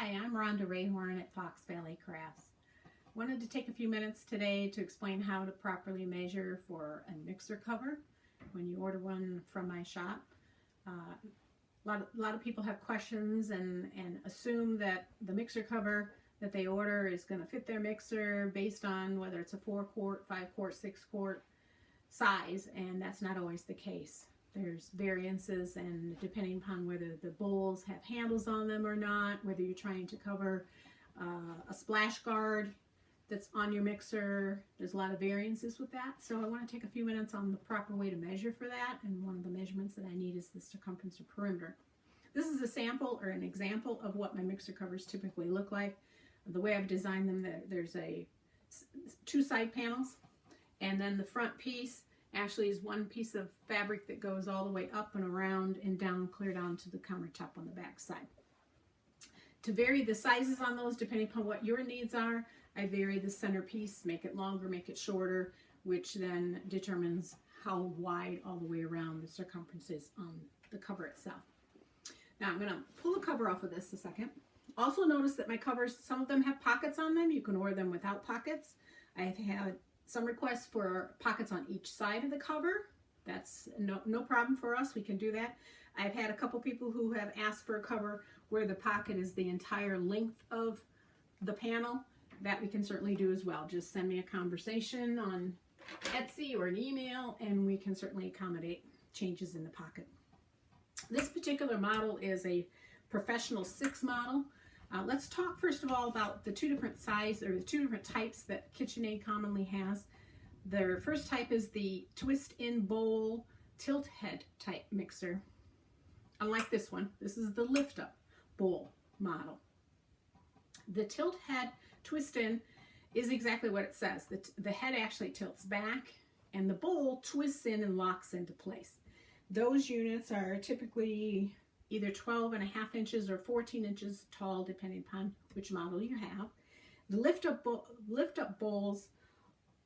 Hi, I'm Rhonda Rayhorn at Fox Valley Crafts. Wanted to take a few minutes today to explain how to properly measure for a mixer cover when you order one from my shop. A lot of people have questions and assume that the mixer cover that they order is going to fit their mixer based on whether it's a 4-quart, 5-quart, 6-quart size, and that's not always the case. There's variances, and depending upon whether the bowls have handles on them or not, whether you're trying to cover a splash guard that's on your mixer, there's a lot of variances with that. So I want to take a few minutes on the proper way to measure for that, and one of the measurements that I need is the circumference or perimeter. This is a sample or an example of what my mixer covers typically look like. The way I've designed them, there's two side panels, and then the front piece actually is one piece of fabric that goes all the way up and around and down, clear down to the countertop on the back side. To vary the sizes on those, depending upon what your needs are, I vary the center piece, make it longer, make it shorter, which then determines how wide all the way around the circumference is on the cover itself. Now I'm going to pull the cover off of this a second. Also notice that my covers, some of them have pockets on them. You can order them without pockets. I have had some requests for pockets on each side of the cover. That's no problem for us. We can do that. I've had a couple people who have asked for a cover where the pocket is the entire length of the panel. That we can certainly do as well. Just send me a conversation on Etsy or an email, and we can certainly accommodate changes in the pocket. This particular model is a professional 6 model. Let's talk first of all about the two different sizes, or the two different types that KitchenAid commonly has. Their first type is the twist-in bowl tilt head type mixer. Unlike this one, this is the lift-up bowl model. The tilt head twist-in is exactly what it says. The head actually tilts back, and the bowl twists in and locks into place. Those units are typically either 12.5 inches or 14 inches tall, depending upon which model you have. The lift-up bowls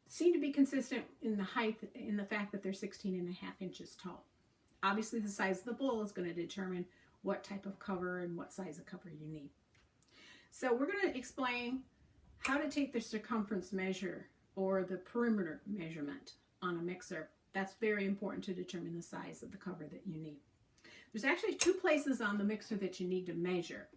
seem to be consistent in the height, in the fact that they're 16.5 inches tall. Obviously, the size of the bowl is going to determine what type of cover and what size of cover you need. So we're going to explain how to take the circumference measure or the perimeter measurement on a mixer. That's very important to determine the size of the cover that you need. There's actually 2 places on the mixer that you need to measure.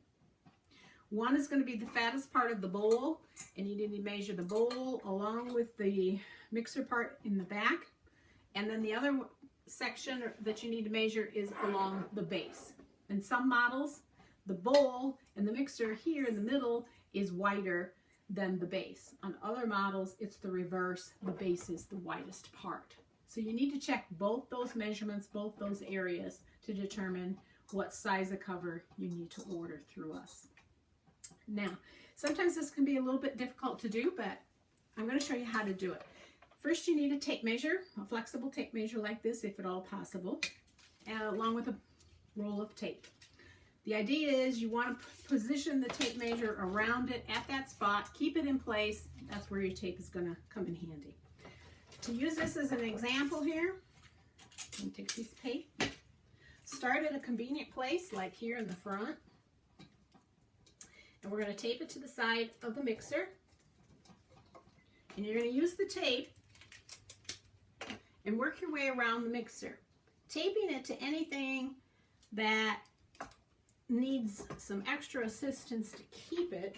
One is going to be the fattest part of the bowl, and you need to measure the bowl along with the mixer part in the back. And then the other section that you need to measure is along the base. In some models, the bowl and the mixer here in the middle is wider than the base. On other models, it's the reverse. The base is the widest part. So you need to check both those measurements, both those areas, to determine what size of cover you need to order through us. Now, sometimes this can be a little bit difficult to do, but I'm going to show you how to do it. First, you need a tape measure, a flexible tape measure like this, if at all possible, along with a roll of tape. The idea is you want to position the tape measure around it at that spot, keep it in place. That's where your tape is going to come in handy. To use this as an example here, I'm going to take a piece of tape. Start at a convenient place, like here in the front. And we're going to tape it to the side of the mixer. And you're going to use the tape and work your way around the mixer, taping it to anything that needs some extra assistance to keep it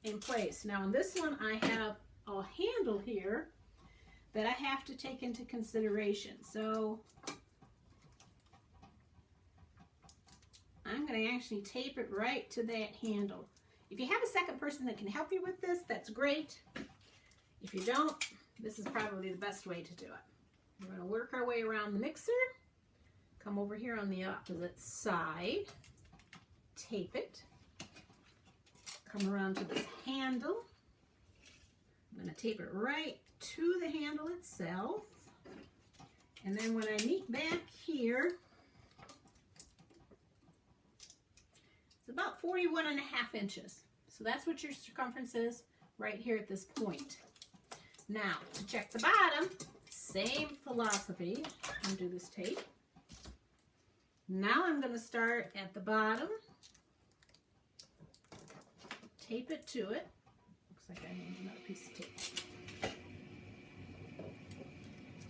in place. Now in this one, I have a handle here that I have to take into consideration. So I'm going to actually tape it right to that handle. If you have a second person that can help you with this, that's great. If you don't, this is probably the best way to do it. We're going to work our way around the mixer, come over here on the opposite side, tape it, come around to this handle. I'm going to tape it right to the handle itself. And then when I meet back here, it's about 41.5 inches. So that's what your circumference is right here at this point. Now, to check the bottom, same philosophy. Undo this tape. Now I'm going to start at the bottom tape it to it. Looks like I need another piece of tape.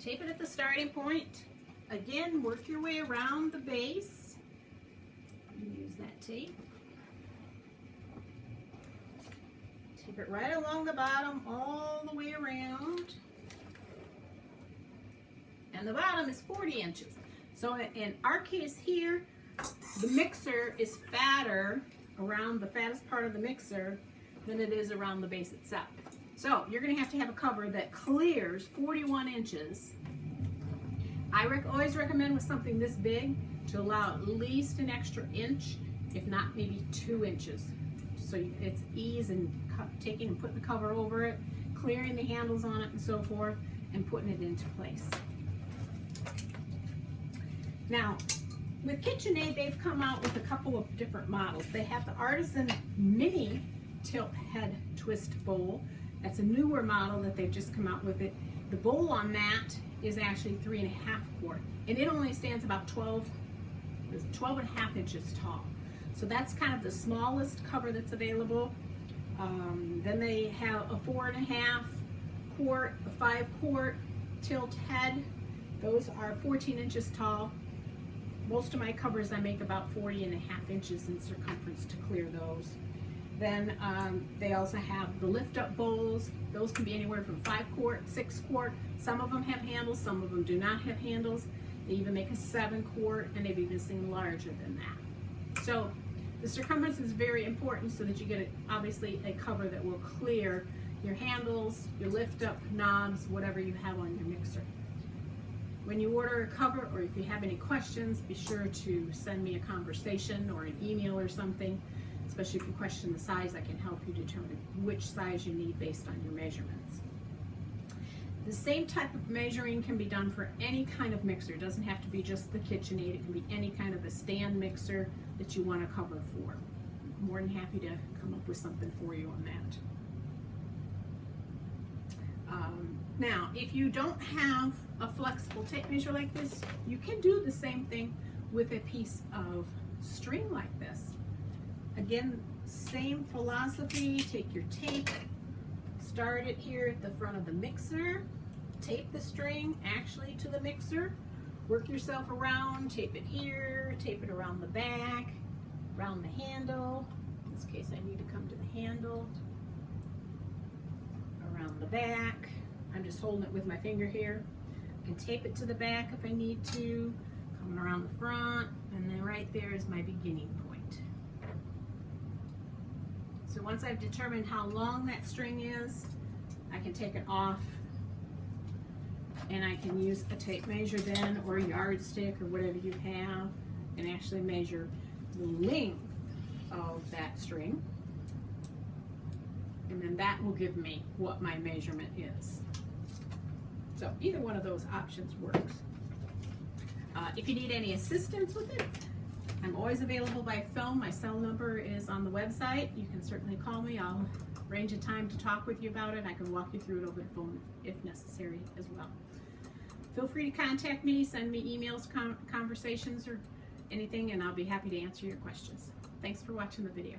Tape it at the starting point. Again, work your way around the base. Use that tape. Tape it right along the bottom, all the way around. And the bottom is 40 inches. So in our case here, the mixer is fatter around the fattest part of the mixer than it is around the base itself. So you're going to have a cover that clears 41 inches. I always recommend with something this big to allow at least an extra inch, if not maybe 2 inches. So it's ease in taking and putting the cover over it, clearing the handles on it and so forth, and putting it into place. Now, with KitchenAid, they've come out with a couple of different models. They have the Artisan Mini Tilt Head Twist Bowl. That's a newer model that they've just come out with it. The bowl on that is actually 3.5 quart, and it only stands about 12.5 inches tall. So that's kind of the smallest cover that's available. Then they have a 4.5 quart, a 5 quart tilt head. Those are 14 inches tall. Most of my covers I make about 40.5 inches in circumference to clear those. Then they also have the lift-up bowls. Those can be anywhere from 5 quart, 6 quart. Some of them have handles, some of them do not have handles. They even make a 7 quart, and they've even seen larger than that. So the circumference is very important so that you get obviously a cover that will clear your handles, your lift-up knobs, whatever you have on your mixer. When you order a cover, or if you have any questions, be sure to send me a conversation or an email or something. Especially if you question the size, I can help you determine which size you need based on your measurements. The same type of measuring can be done for any kind of mixer. It doesn't have to be just the KitchenAid. It can be any kind of a stand mixer that you want to cover for. I'm more than happy to come up with something for you on that. Now, if you don't have a flexible tape measure like this, you can do the same thing with a piece of string like this. Again, same philosophy. Take your tape, start it here at the front of the mixer, tape the string actually to the mixer, work yourself around, tape it here, tape it around the back, around the handle. In this case, I need to come to the handle, around the back. I'm just holding it with my finger here. I can tape it to the back if I need to, coming around the front, and then right there is my beginning point. So once I've determined how long that string is, I can take it off, and I can use a tape measure then, or a yardstick, or whatever you have, and actually measure the length of that string. And then that will give me what my measurement is. So either one of those options works. If you need any assistance with it, I'm always available by phone. My cell number is on the website. You can certainly call me. I'll arrange a time to talk with you about it. I can walk you through it over the phone if necessary as well. Feel free to contact me, send me emails, conversations, or anything, and I'll be happy to answer your questions. Thanks for watching the video.